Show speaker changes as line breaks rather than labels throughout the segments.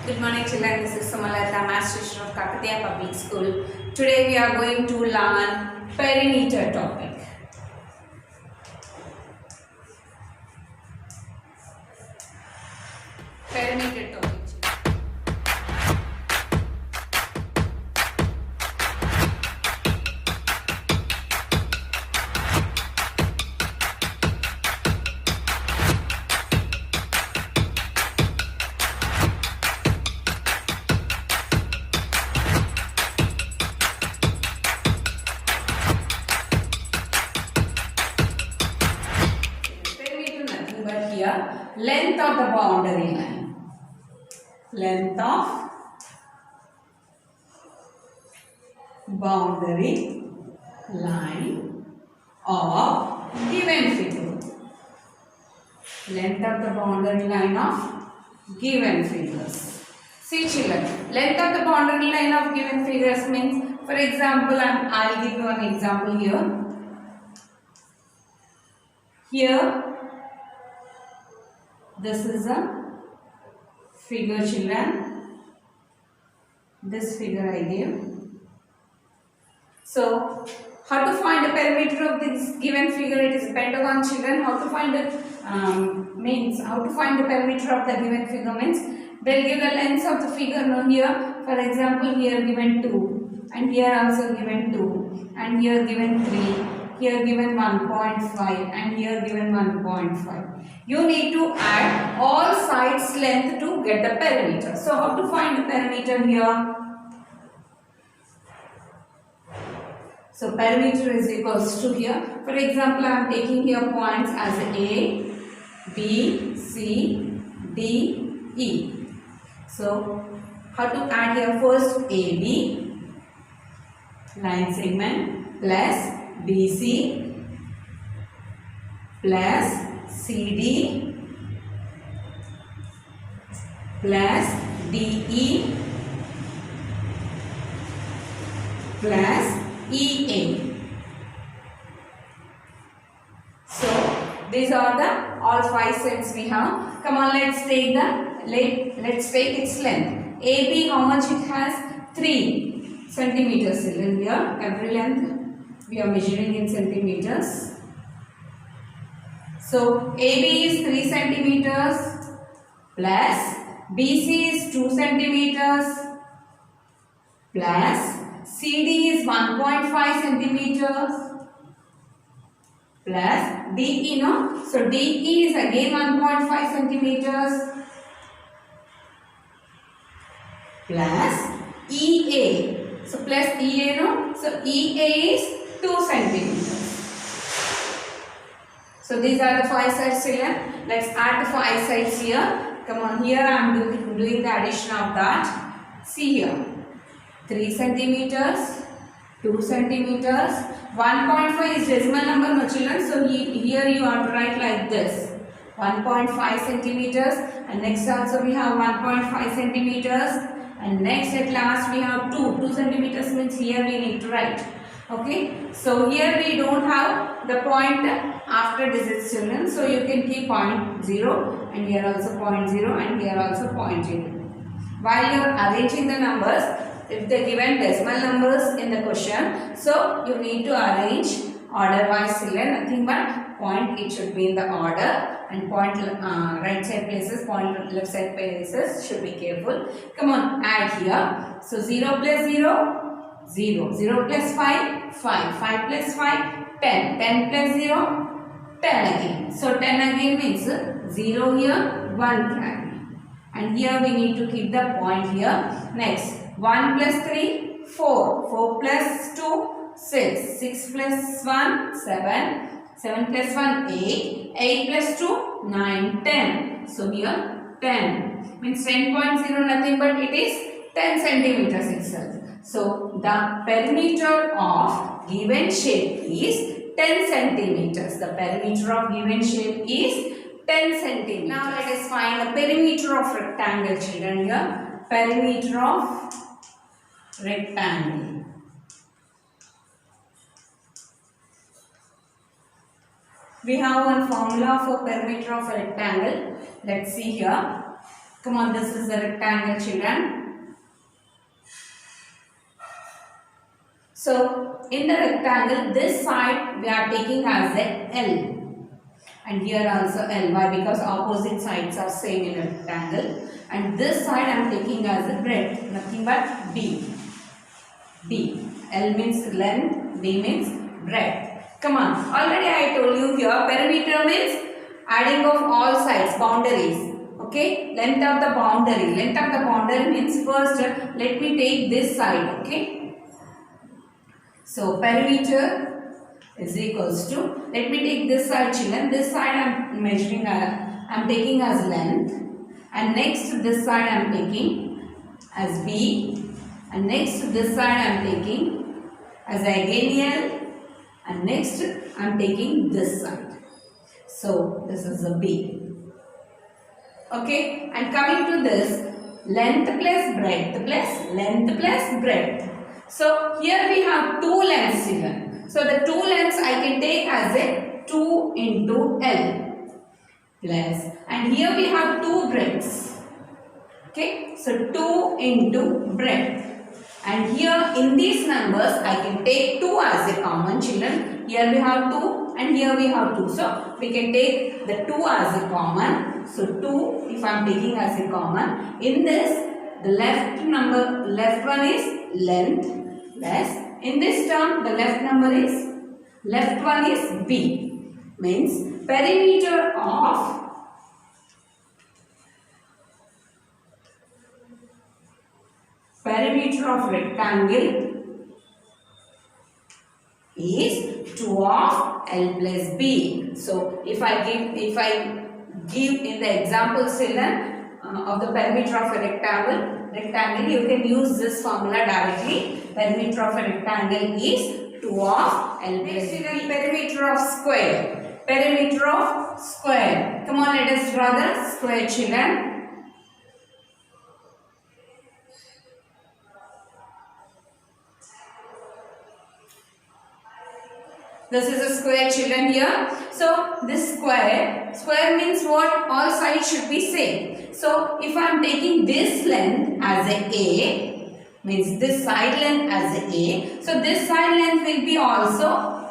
Good morning children, this is Sumalata, Master Teacher of Kakatiya Public School. Today we are going to learn perimeter topic. Perimeter topic. Perimeter nothing but here length of the boundary line. Length of boundary line of given figure. Length of the boundary line of given figures. See children, length of the boundary line of given figures means, for example, I'll give you an example here. Here, this is a figure children. This figure I gave. So, how to find the perimeter of this given figure? It is pentagon children. How to find it means, how to find the perimeter of the given figure means, they'll give the lengths of the figure now here. For example, here given 2 and here also given 2 and here given 3. Here given 1.5 and here given 1.5. You need to add all sides length to get the perimeter. So how to find the perimeter here? So perimeter is equals to here. For example, I am taking here points as A, B, C, D, E. So how to add here? First AB, line segment, plus BC plus CD plus DE plus EA. So these are the all 5 sets we have. Come on, let's take its length. AB, how much it has? 3 centimeters here. Every length we are measuring in centimeters. So AB is 3 centimeters plus BC is 2 centimeters plus CD is 1.5 centimeters plus DE, no? So DE is again 1.5 centimeters plus EA. So plus EA, no? So EA is 2 centimeters. So these are the 5 sides here. Let's add the 5 sides here. Come on, here I am doing the addition of that. See here, 3 centimeters, 2 centimeters, 1.5 is decimal number, no children. So here you have to write like this, 1.5 centimeters, and next also we have 1.5 centimeters, and next at last we have 2 centimeters means here we need to write. Okay, so here we don't have the point after digits children, so you can keep point 0 and here also point 0 and here also point 0. While you are arranging the numbers, if they given decimal numbers in the question, so you need to arrange order wise children, nothing but point it should be in the order and point right side places, point left side places should be careful. Come on, add here. So 0 plus 0, 0, 0 plus 5, 5, 5 plus 5, 10, 10 plus 0, 10 again. So 10 again means 0 here, 1 carry. And here we need to keep the point here. Next, 1 plus 3, 4, 4 plus 2, 6, 6 plus 1, 7, 7 plus 1, 8, 8 plus 2, 9, 10. So here 10 means 10.0 nothing but it is 10 centimeters itself. So the perimeter of given shape is 10 centimeters. The perimeter of given shape is 10 centimeters. Now let us find the perimeter of rectangle children here. Perimeter of rectangle. We have one formula for perimeter of a rectangle. Let's see here. Come on, this is a rectangle, children. So in the rectangle, this side we are taking as a L, and here also L. Why? Because opposite sides are same in a rectangle. And this side I am taking as a breadth, nothing but B. B. L means length, B means breadth. Come on. Already I told you here, perimeter means adding of all sides, boundaries. Okay. Length of the boundary. Length of the boundary means first let me take this side. Okay. So perimeter is equals to, let me take this side, children. This side I am measuring, I am taking as length. And next to this side I am taking as B, and next to this side I am taking as again L, and next I am taking this side. So this is a B. Okay, and coming to this, length plus breadth plus length plus breadth. So here we have two lengths even. So the two lengths I can take as a 2 into L. Plus, and here we have two breadths. Okay, so 2 into breadth. And here in these numbers I can take 2 as a common, children. Here we have 2 and here we have 2. So we can take the 2 as a common. So 2 if I am taking as a common. In this, the left one is length plus, in this term the left one is B. Means perimeter of rectangle is 2 of L plus B. So if I give in the example children of the perimeter of a rectangle, you can use this formula directly. Perimeter of a rectangle is 2 of L plus B. Perimeter of square. Perimeter of square. Come on, let us draw the square, children. This is a square, children, here. So this square means what? All sides should be same. So if I am taking this length as a, means this side length as a, so this side length will be also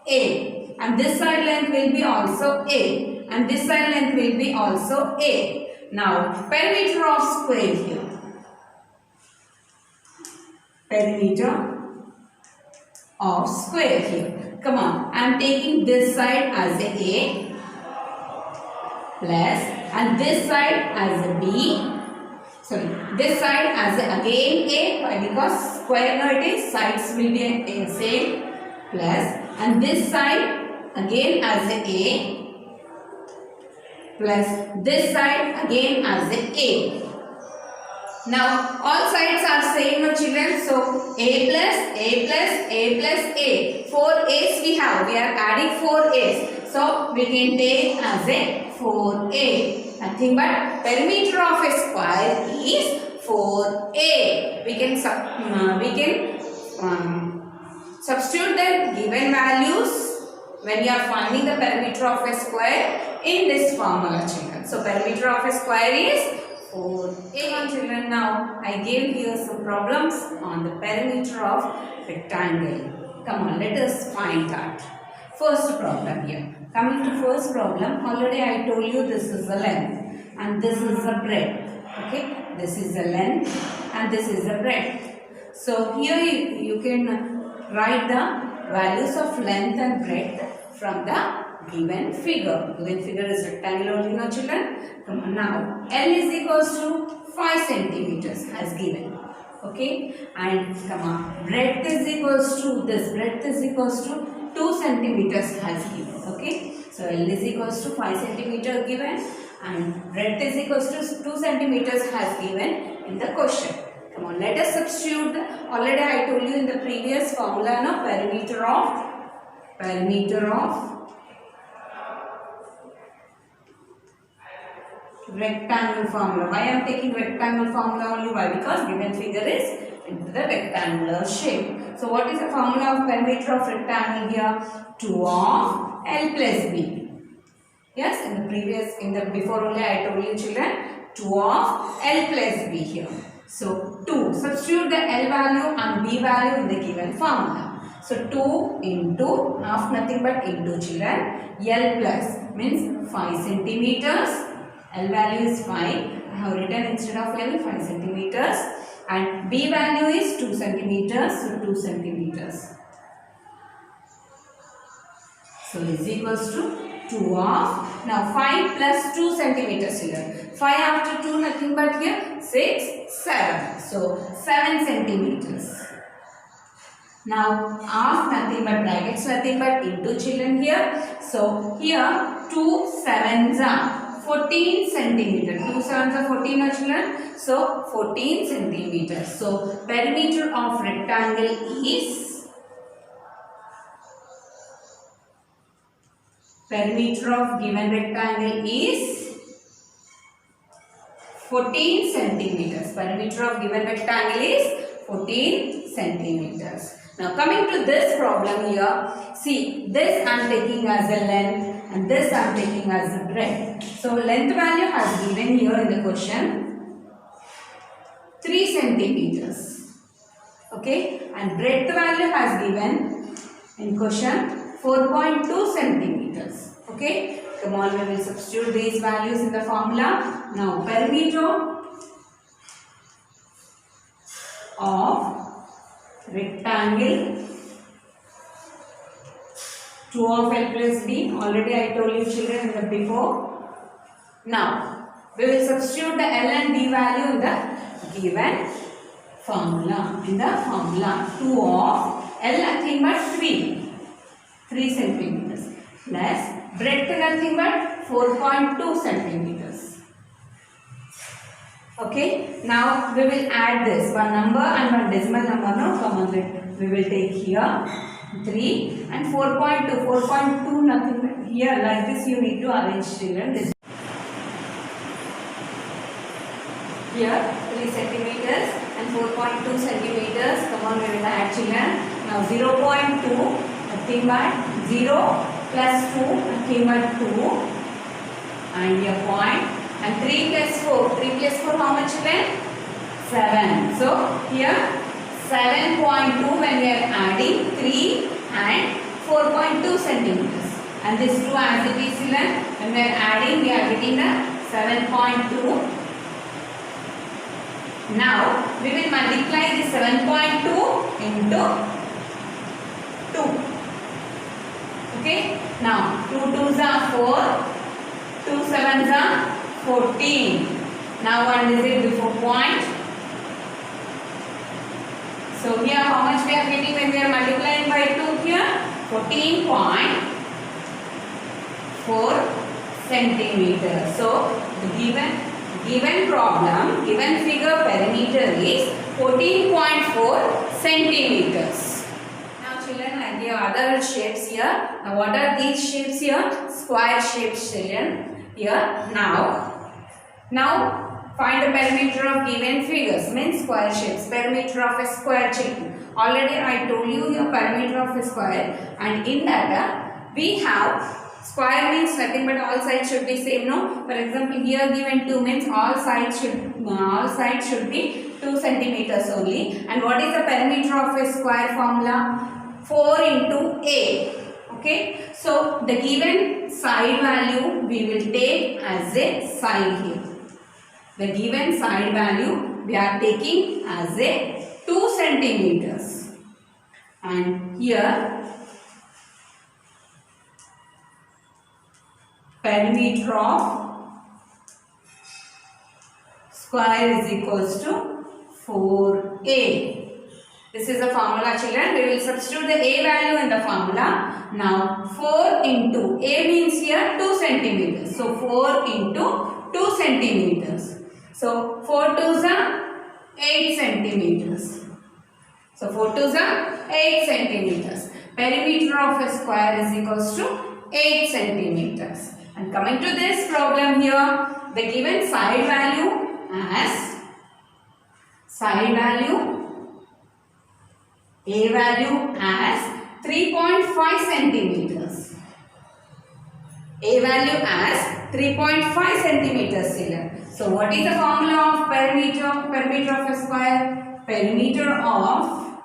A, and this side length will be also A, and this side length will be also A. Now perimeter of square here. Perimeter of square here. Come on, I am taking this side as a plus, and this side as a B. Sorry, this side as again A. Why? Because square now it is, sides will be same, plus, and this side again as A plus this side again as A. Now all sides are same, no children. So A plus A plus A plus A. 4 A's we have. We are adding 4 A's. So we can take as a 4A. Nothing but perimeter of a square is 4A. We can substitute the given values when you are finding the perimeter of a square in this formula, children. So perimeter of a square is 4A. Children, now I gave here some problems on the perimeter of rectangle. Come on, let us find that. First problem here. Coming to first problem, already I told you this is the length and this is the breadth. Okay, this is the length and this is the breadth. So here you can write the values of length and breadth from the given figure. Given figure is rectangle only, no children. Come on, now L is equals to 5 centimeters as given. Okay, and come on, breadth is equals to this. Breadth is equals to 2 centimeters as given. Okay, so L is equals to 5 centimeter given and breadth is equals to 2 centimeters as given in the question. Come on, let us substitute. Already I told you in the previous formula, no, perimeter of rectangle formula. Why I am taking rectangle formula only? Why? Because given figure is into the rectangular shape. So what is the formula of perimeter of rectangle here? 2 of L plus B. Yes, in the before only I told you children, 2 of L plus B here. So 2. Substitute the L value and B value in the given formula. So 2 into half nothing but into children. L plus means 5 centimeters. L value is 5. I have written instead of L 5 centimeters. And B value is 2 centimeters. So 2 centimeters. So is equals to 2 of, now 5 plus 2 centimeters here. 5 after 2 nothing but here 6, 7. So 7 centimeters. Now half nothing but brackets nothing but into children here. So here 2 sevens are 14 centimeters. 2 sevens are 14 children. So 14 centimeters. So perimeter of rectangle is, perimeter of given rectangle is 14 centimeters. Perimeter of given rectangle is 14 centimeters. Now coming to this problem here, see this I am taking as a length and this I am taking as a breadth. So length value has given here in the question 3 centimeters. Okay, and breadth value has given in question 4.2 centimeters. Okay, come on, we will substitute these values in the formula. Now perimeter of rectangle 2 of L plus B. Already I told you children in the before. Now we will substitute the L and B value in the given formula. In the formula 2 of L nothing but 3 centimeters plus breadth nothing but 4.2 centimeters. Okay, now we will add this one number and one decimal number. Now come on, we will take here 3 and 4.2. 4.2 nothing but here like this you need to arrange children. This here 3 centimeters and 4.2 centimeters. Come on, we will add children. Now 0.2 nothing but 0 plus 2 nothing but 2 and your point. And 3 plus 4. 3 plus 4 how much then? 7. So here 7.2 when we are adding 3 and 4.2 centimeters. And this 2 as it is here. When we are adding we are getting the 7.2. Now we will multiply the 7.2 into 2. Okay. Now 2 2s are 4. 2 7s are 14. Now one digit before point. So here how much we are getting when we are multiplying by 2 here? 14.4 centimeters. So the given problem, given figure perimeter is 14.4 centimeters. Now children, I give other shapes here. Now what are these shapes here? Square shapes children. Here now find the perimeter of given figures, means square shapes. Perimeter of a square children. Already I told you your perimeter of a square, and in that we have square means nothing but all sides should be same. No, for example here given 2 means all sides should be 2 centimeters only. And what is the perimeter of a square formula? 4 into A. Okay, so the given side value we will take as a side here. The given side value we are taking as a 2 centimeters. And here perimeter of square is equals to 4A. This is the formula children. We will substitute the A value in the formula. Now 4 into A means here 2 centimeters. So 4 into 2 centimeters. So 4 2s are 8 centimeters. So 4 2s are 8 centimeters. Perimeter of a square is equals to 8 centimeters. And coming to this problem here, the given side value as A value as 3.5 centimeters. A value as 3.5 centimeters here. So what is the formula of perimeter? Perimeter of a square? Perimeter of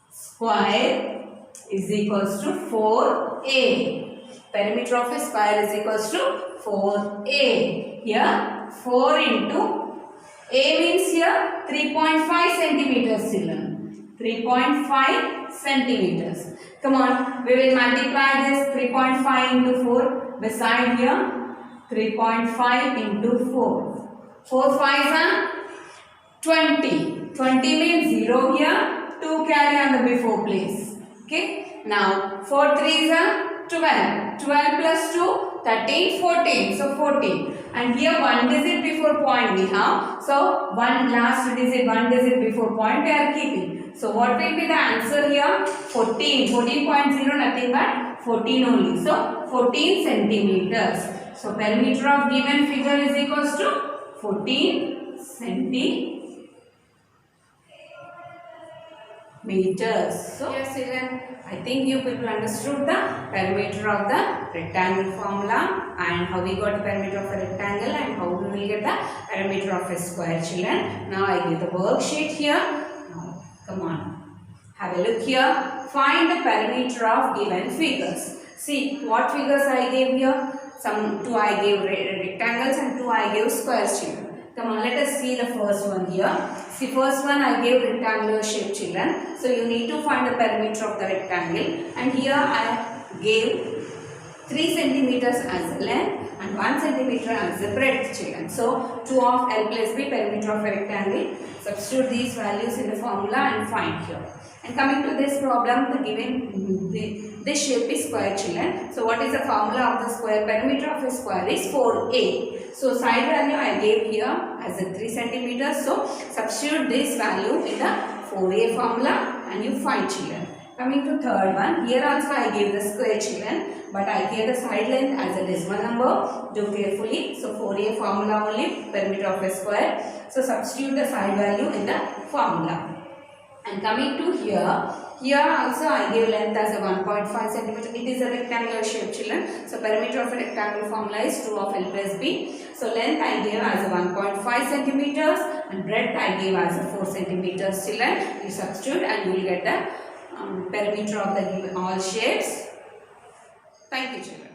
square is equals to 4a. Perimeter of a square is equals to 4a. Here 4 into a means here 3.5 centimeters children. 3.5 centimeters. Come on, we will multiply this 3.5 into 4. Beside here 3.5 into 4. 4 5s are 20. 20 means 0 here. 2 carry on the before place. Okay. Now 4 3s are 12. 12 plus 2, 13, 14. So 14. And here 1 digit before point we have. So one last digit, 1 digit before point we are keeping. So what will be the answer here? 14. 14.0 nothing but 14 only. So 14 centimeters. So perimeter of given figure is equals to 14 centimeters. So yes children, I think you people understood the perimeter of the rectangle formula and how we got the perimeter of a rectangle and how we will get the perimeter of a square children. Now I give the worksheet here. Now come on, have a look here. Find the perimeter of given figures. See what figures I gave here. Some 2 I gave rectangles and 2 I gave squares children. Come on, let us see the first one here. See, first one I gave rectangular shape children. So you need to find the perimeter of the rectangle. And here I gave 3 centimeters as the length and 1 centimeter as the breadth children. So 2 of L plus B perimeter of a rectangle. Substitute these values in the formula and find here. And coming to this problem, the given this shape is square children. So what is the formula of the square? Perimeter of a square is 4a. So side value I gave here as a 3 centimeters. So substitute this value in the 4a formula and you find children. Coming to third one, here also I gave the square children, but I gave the side length as a decimal number. Do carefully. So 4a formula only, perimeter of a square. So substitute the side value in the formula. And coming to here also I gave length as a 1.5 centimeter. It is a rectangular shape children. So perimeter of a rectangle formula is 2 of L plus B. So length I gave as a 1.5 centimeters and breadth I gave as a 4 centimeters children. You substitute and you will get the perimeter of the given all shapes. Thank you children.